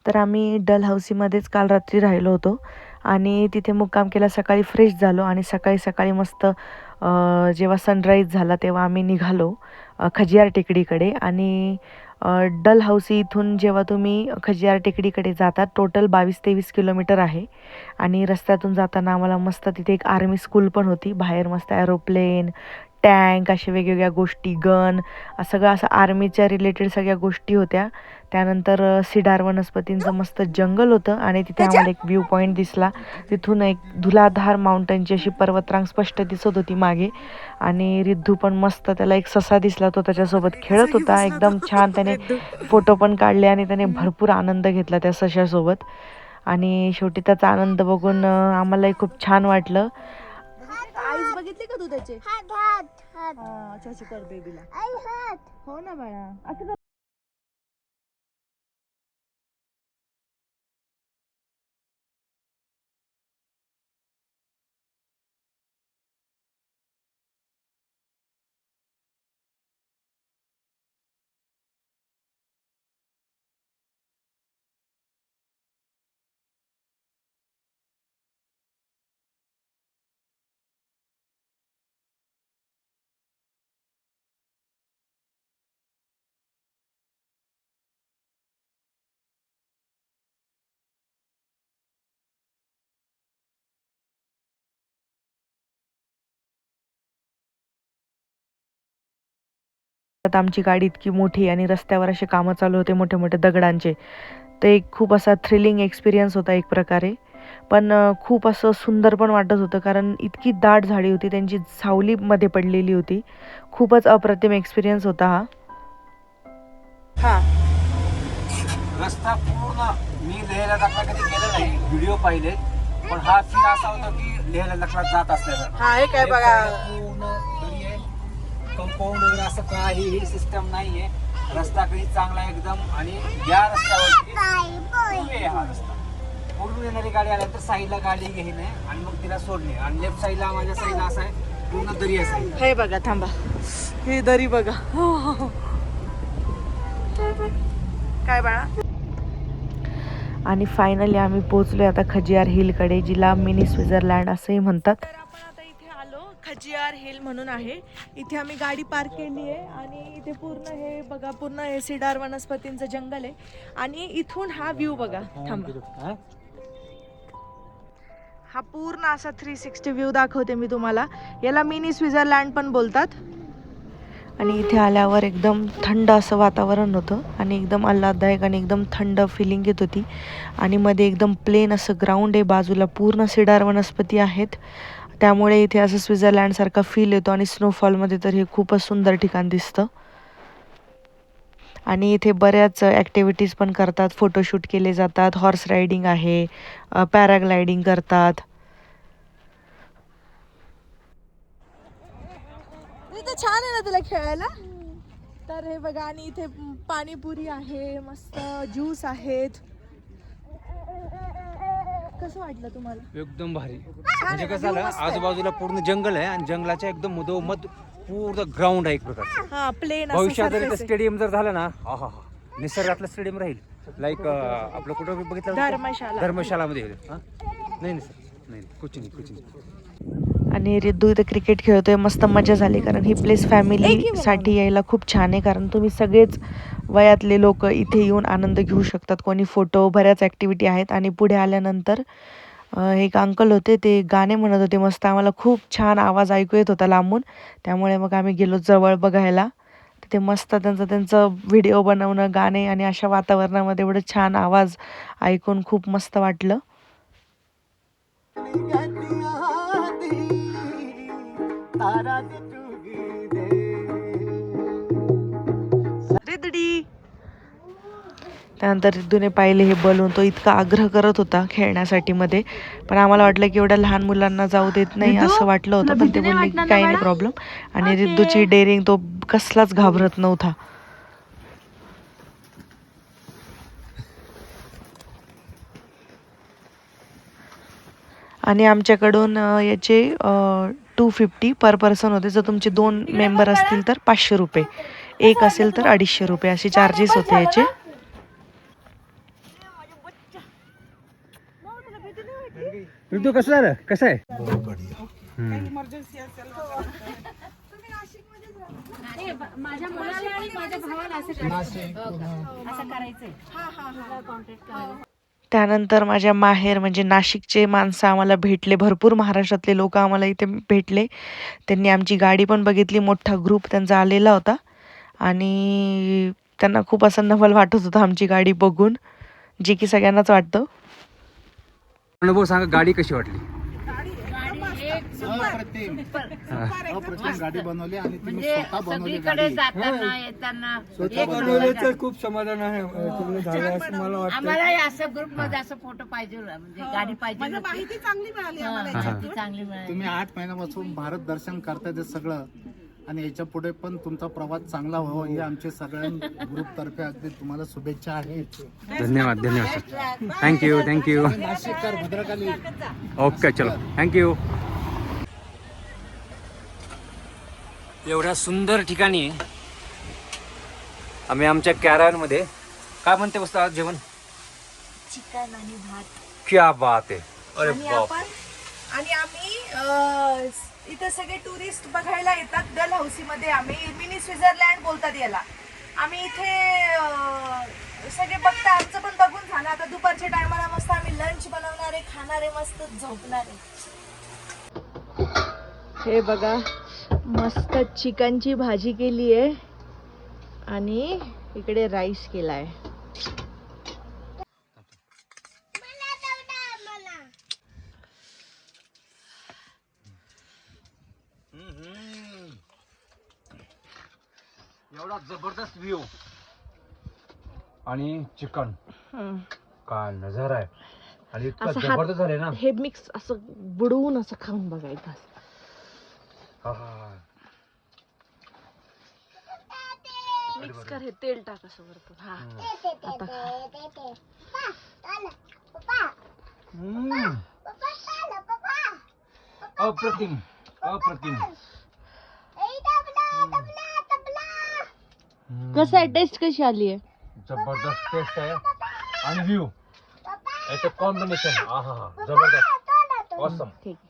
तर आम्ही डलहौसीमध्येच काल रात्री राहिलो होतो आणि तिथे मुक्काम केला. सकाळी फ्रेश झालो आणि सकाळी सकाळी मस्त जेव्हा सनराईज झाला तेव्हा आम्ही निघालो खजियार टेकडीकडे. आणि डलहौसी इथून जेव्हा तुम्ही खजियार टेकडीकडे जातात टोटल 22-23 किलोमीटर आहे. आणि रस्त्यातून जाताना आम्हाला मस्त तिथे एक आर्मी स्कूल पण होती. बाहेर मस्त एरोप्लेन, टँक, अशा वेगवेगळ्या गोष्टी, गन, सगळं असं आर्मीच्या रिलेटेड सगळ्या गोष्टी होत्या. त्यानंतर सिडार वनस्पतींचं मस्त जंगल होतं आणि तिथे आम्हाला एक व्ह्यू पॉईंट दिसला. तिथून एक धुलाधार माउंटनची अशी पर्वतरांग स्पष्ट दिसत होती मागे. आणि रिद्धू पण मस्त, त्याला एक ससा दिसला, तो त्याच्यासोबत खेळत होता. एकदम छान त्याने फोटो पण काढले आणि त्याने भरपूर आनंद घेतला त्या सशासोबत. आणि शेवटी त्याचा आनंद बघून आम्हालाही खूप छान वाटलं. आईज बघितली का तू त्याचे? अच्छा कर बेबीला. हो ना बाळा, असं आमची गाडी इतकी मोठी आणि रस्त्यावर असे कामं चालू होते मोठे मोठे दगडांचे. ते एक खूप असा थ्रिलिंग एक्सपिरियन्स होता एक प्रकारे. पण खूप असं सुंदर पण वाटत होतं कारण इतकी दाट झाडी होती, त्यांची सावलीमध्ये पडलेली होती. खूपच अप्रतिम एक्सपिरियन्स होता हा. रस्ता पूर्ण मी लेह लडाखला कधी गेलो नाही, व्हिडिओ पाहिले, पण हा सीन असा होता की लेह लडाखला जात असल्याचा. हा हे काय बघा, पूर्ण दरी आहे, कंपाऊंड वगैरे असं काहीही सिस्टम नाहीये. रस्ता काही चांगला आहे एकदम. आणि या रस्त्यावरती पूर्व आहे हा रस्ता. पूर्व येणारी गाडी आल्यानंतर साईडला गाडी घेणे आणि मग तिला सोडणे. आणि लेफ्ट साईडला माझ्या साईडला असं आहे, पूर्ण दरी आहे साईड. हे बघा, थांबा, ही दरी बघा. काय बाळा. आणि फायनली आम्ही पोहोचलो आता खजियार हिलकडे, जिला मिनी स्वित्झर्लंड असंही म्हणतात. तर आपण आता इथे आलो, खजियार हिल म्हणून आहे. इथे आम्ही गाडी पार्क केली आहे आणि इथे पूर्ण हे बघा, पूर्ण हे सिडार वनस्पतींचं जंगल आहे. आणि इथून हा व्ह्यू बघा, थांबा, हा पूर्ण असा 360 व्ह्यू दाखवते मी तुम्हाला. याला मिनी स्वित्झर्लंड पण बोलतात. आणि इथे आल्यावर एकदम थंड असं वातावरण होतं आणि एकदम आल्हाददायक आणि एकदम थंड फिलिंग येत होती. आणि मध्ये एकदम प्लेन असं ग्राउंड आहे, बाजूला पूर्ण सिडार वनस्पती आहेत. त्यामुळे इथे असं स्वित्झर्लंडसारखा फील येतो. आणि स्नोफॉलमध्ये तर हे खूपच सुंदर ठिकाण दिसतं. आणि इथे बऱ्याच ॲक्टिव्हिटीज पण करतात, फोटोशूट केले जातात, हॉर्स रायडिंग आहे, पॅराग्लायडिंग करतात. इथे छान आहे ना तुला खेळायला. तर हे बघा, आणि इथे पाणीपुरी आहे, मस्त ज्यूस आहेत. कसं वाटलं तुम्हाला? एकदम भारी. म्हणजे कसं झालं, आजूबाजूला पूर्ण जंगल आहे आणि जंगलाच्या एकदम मधोमध पूर्ण ग्राउंड आहे एक प्रकारचं. हा, प्लेन. भविष्यात जर इथं स्टेडियम जर झालं ना, हा हा हा, निसर्गातलं स्टेडियम राहील. लाईक आपलं कुठं बघितलं, धर्मशालामध्ये. नाही नाही सर, नाही कुछ नाही. आणि रिद्धू इथं क्रिकेट खेळतोय, मस्त मजा झाली. कारण ही प्लेस फॅमिलीसाठी यायला खूप छान आहे. कारण तुम्ही सगळेच वयातले लोक इथे येऊन आनंद घेऊ शकतात. कोणी फोटो, बऱ्याच ॲक्टिव्हिटी आहेत. आणि पुढे आल्यानंतर एक अंकल होते, ते गाणे म्हणत होते मस्त. आम्हाला खूप छान आवाज ऐकू येत होता लांबून. त्यामुळे मग आम्ही गेलो जवळ बघायला. तिथे मस्त त्यांचं व्हिडिओ बनवणं, गाणे, आणि अशा वातावरणामध्ये एवढं छान आवाज ऐकून खूप मस्त वाटलं. त्यानंतर रिद्धूने पाहिले हे बलून, तो इतका आग्रह करत होता खेळण्यासाठी मध्ये. पण आम्हाला वाटलं की एवढ्या लहान मुलांना जाऊ देत नाही असं वाटलं होतं. पण ते बोलले की काही नाही प्रॉब्लेम. आणि रिद्धूची डेअरिंग, तो कसलाच घाबरत नव्हता. आणि आमच्याकडून याचे 250 पर पर्सन होते. जर तुमचे 2 मेंबर असतील तर 500 रुपये, एक असेल तर 250 रुपये असे चार्जेस होते याचे. ऋतू कसं झालं, कसं आहे? माझ्या मुलाला आणि माझ्या भावाला असं करायचंय. त्यानंतर माझ्या माहेर म्हणजे नाशिकचे माणसं आम्हाला भेटले, भरपूर महाराष्ट्रातले लोक आम्हाला इथे भेटले. त्यांनी आमची गाडी पण बघितली, मोठा ग्रुप त्यांचा आलेला होता आणि त्यांना खूप असं नवल वाटत होतं आमची गाडी बघून, जे की सगळ्यांनाच वाटतं. अनुभव सांगा, गाडी कशी वाटली? गाडी बनवली आणि तुम्ही म्हणजे स्वतः बनवली सगळीकडे गाडी. जाताना येताना बनवल्याचं खूप समाधान आहे तुम्ही झालं असं मला वाटतं. आम्हाला असं ग्रुप मध्ये असं फोटो पाहिजे, म्हणजे गाडी पाहिजे होती. माहिती चांगली मिळाली. तुम्ही 8 महिन्यापासून भारत दर्शन करताय ते सगळं, आणि याच्या पुढे पण तुमचा प्रवास चांगला व्हावा ही आमच्या सगळ्या ग्रुप तर्फे अगदी तुम्हाला शुभेच्छा आहेत. धन्यवाद धन्यवाद सर, थँक्यू थँक्यू. नाशिककर भद्रकाली. ओके चलो, थँक्यू. एवढ्या सुंदर ठिकाणी आम्ही आमच्या कॅरॅनमध्ये काय म्हणते बसतो आज जेवण? चिकन आणि भात. क्या बात आहे. अरे आणि बाप. आणि आम्ही इथे सगळे टुरिस्ट बघायला येतात. डलहौसीमध्ये आम्ही मिनी स्वित्झर्लंड बोलतात याला. आम्ही इथे सगळे बघता, आमचं पण बघून झालं. आता दुपारच्या टायमाला मस्त आम्ही लंच बनवणारे, खाणारे, मस्त झोपणारे. हे बघा, मस्त चिकनची भाजी केली आहे आणि इकडे राईस केलाय. एवढा जबरदस्त व्ह्यू आणि चिकन, काय नजारा आहे. आणि इतकं असं जबरदस्त झालंय ना. हे मिक्स असं बुडवून असं खाऊन बघायचं. हा, हा, हा. मिक्स कर, हे तेल टाक असं वरतून. हा आता हम्म. अप्रतिम अप्रतिम. कसं आहे, टेस्ट कशी आली आहे? जबरदस्त टेस्ट आहे आणि व्ह्यू याचं कॉम्बिनेशन, हा हा हा, जबरदस्त, ऑसम. ठीक आहे.